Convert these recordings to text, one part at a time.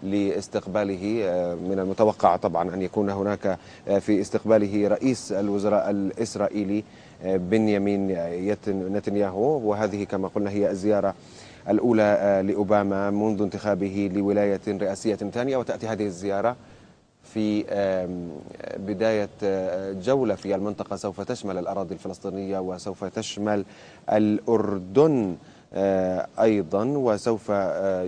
لاستقباله. من المتوقع طبعا أن يكون هناك في استقباله رئيس الوزراء الإسرائيلي بنيامين نتنياهو، وهذه كما قلنا هي الزيارة الأولى لأوباما منذ انتخابه لولاية رئاسية ثانية، وتأتي هذه الزيارة في بداية جولة في المنطقة سوف تشمل الأراضي الفلسطينية وسوف تشمل الأردن أيضا، وسوف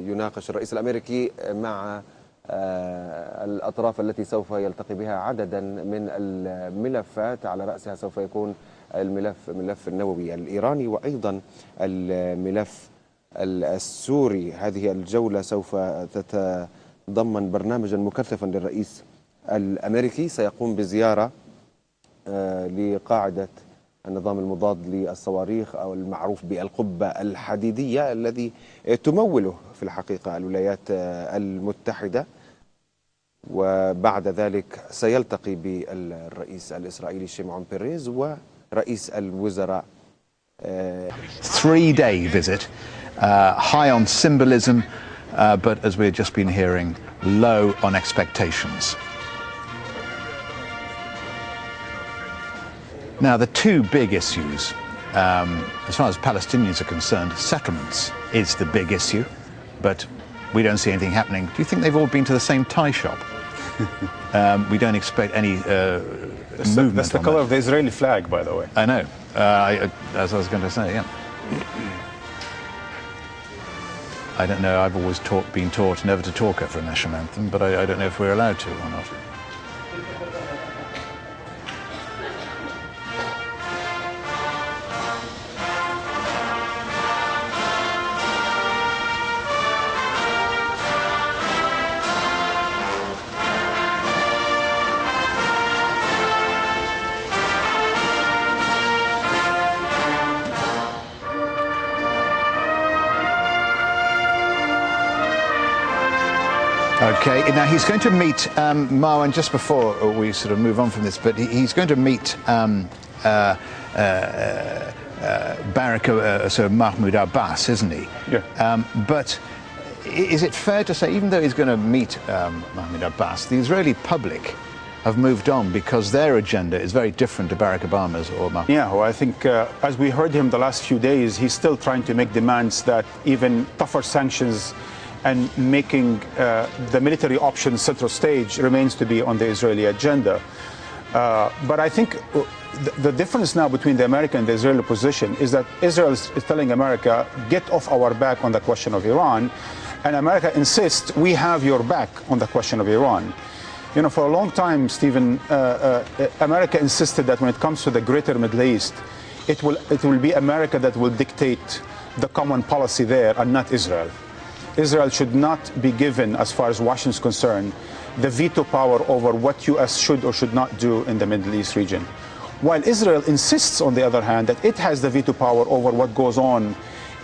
يناقش الرئيس الأمريكي مع الأطراف التي سوف يلتقي بها عددا من الملفات، على رأسها سوف يكون الملف النووي الإيراني وأيضا الملف السوري. هذه الجولة سوف تتضمن برنامجا مكثفا للرئيس الأمريكي، سيقوم بزيارة لقاعدة النظام المضاد للصواريخ أو المعروف بالقبة الحديدية الذي تموله في الحقيقة الولايات المتحدة، وبعد ذلك سيلتقي بالرئيس الإسرائيلي شيمعون بيريز ورئيس الوزراء. 3-day visit, high on symbolism, but as we've just been hearing, low on expectations. Now, the two big issues, as far as Palestinians are concerned, settlements is the big issue, but we don't see anything happening. Do you think they've all been to the same tie shop? We don't expect any movement. That's the color of the Israeli flag, by the way. I know, as I was going to say, yeah. I don't know, I've always been taught never to talk over a national anthem, but I don't know if we're allowed to or not. Okay, now he's going to meet Marwan, just before we sort of move on from this, but he's going to meet Mahmoud Abbas, isn't he? Yeah. But is it fair to say, even though he's going to meet Mahmoud Abbas, the Israeli public have moved on because their agenda is very different to Barack Obama's or Mahmoud? Yeah, well, I think as we heard him the last few days, he's still trying to make demands that even tougher sanctions and making the military option center stage remains to be on the Israeli agenda. But I think the difference now between the American and the Israeli position is that Israel is telling America, get off our back on the question of Iran, and America insists, we have your back on the question of Iran. You know, for a long time, Stephen, America insisted that when it comes to the greater Middle East, it will be America that will dictate the common policy there and not Israel. Israel should not be given, as far as Washington is concerned, the veto power over what U.S. should or should not do in the Middle East region. While Israel insists, on the other hand, that it has the veto power over what goes on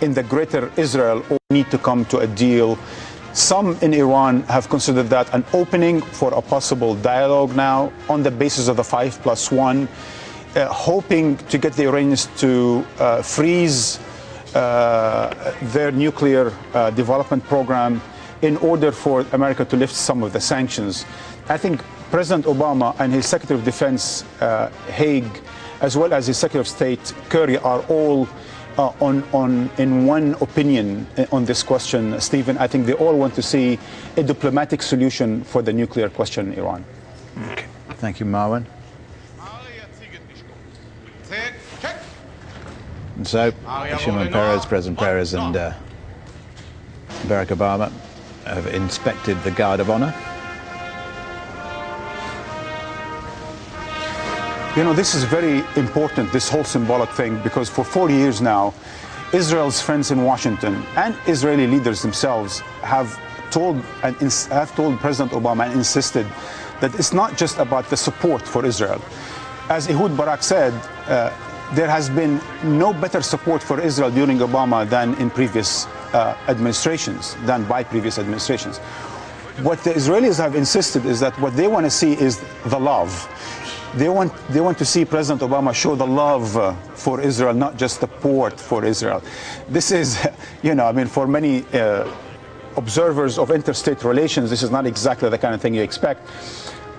in the greater Israel or need to come to a deal. Some in Iran have considered that an opening for a possible dialogue now on the basis of the 5+1, hoping to get the Iranians to freeze their nuclear development program in order for America to lift some of the sanctions. I think President Obama and his Secretary of Defense, Haig, as well as his Secretary of State, Kerry, are all in one opinion on this question, Stephen. I think they all want to see a diplomatic solution for the nuclear question in Iran. Okay. Thank you, Marwan. And so, Shimon Peres, President Peres, and Barack Obama have inspected the Guard of Honor. You know, this is very important, this whole symbolic thing, because for 4 years now, Israel's friends in Washington and Israeli leaders themselves have told President Obama and insisted that it's not just about the support for Israel. As Ehud Barak said, there has been no better support for Israel during Obama than in previous administrations, than by previous administrations. What the Israelis have insisted is that what they want to see is the love. They want to see President Obama show the love for Israel, not just the support for Israel. This is, you know, I mean, for many observers of interstate relations, this is not exactly the kind of thing you expect.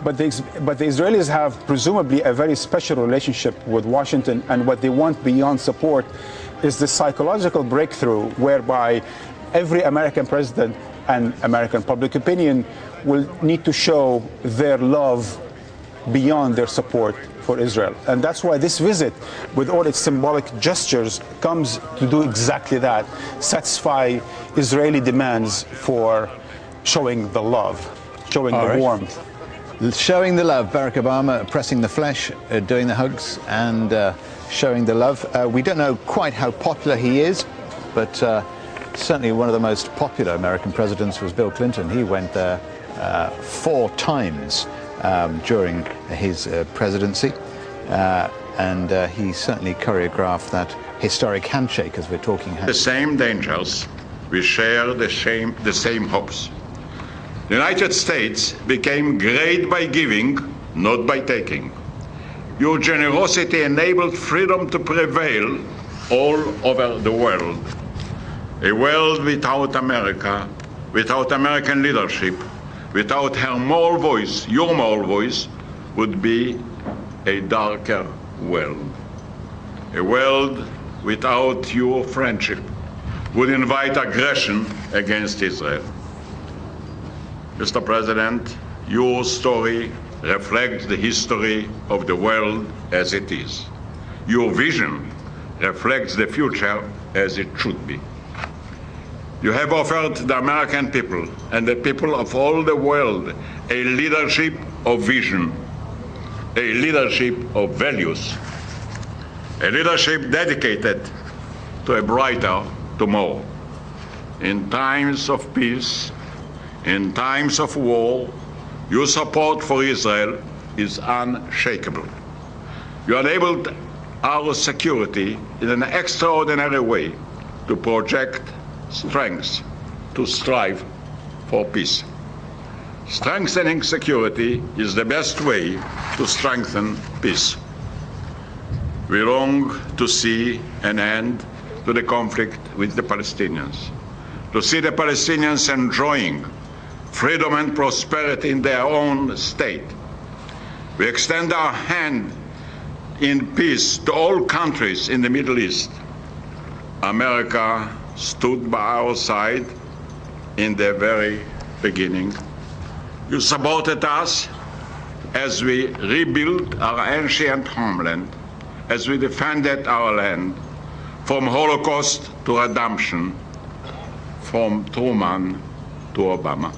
But the Israelis have presumably a very special relationship with Washington, and what they want beyond support is the psychological breakthrough whereby every American president and American public opinion will need to show their love beyond their support for Israel. And that's why this visit, with all its symbolic gestures, comes to do exactly that, satisfy Israeli demands for showing the love, showing the warmth. Showing the love. Barack Obama pressing the flesh, doing the hugs, and showing the love. We don't know quite how popular he is, but certainly one of the most popular American presidents was Bill Clinton. He went there 4 times during his presidency, and he certainly choreographed that historic handshake as we're talking. The same dangers, we share the same hopes. The United States became great by giving, not by taking. Your generosity enabled freedom to prevail all over the world. A world without America, without American leadership, without her moral voice, your moral voice, would be a darker world. A world without your friendship would invite aggression against Israel. Mr. President, your story reflects the history of the world as it is. Your vision reflects the future as it should be. You have offered the American people and the people of all the world a leadership of vision, a leadership of values, a leadership dedicated to a brighter tomorrow. In times of peace, in times of war, your support for Israel is unshakable. You enabled our security in an extraordinary way to project strength, to strive for peace. Strengthening security is the best way to strengthen peace. We long to see an end to the conflict with the Palestinians, to see the Palestinians enjoying freedom and prosperity in their own state. We extend our hand in peace to all countries in the Middle East. America stood by our side in the very beginning. You supported us as we rebuilt our ancient homeland, as we defended our land from Holocaust to redemption, from Truman to Obama.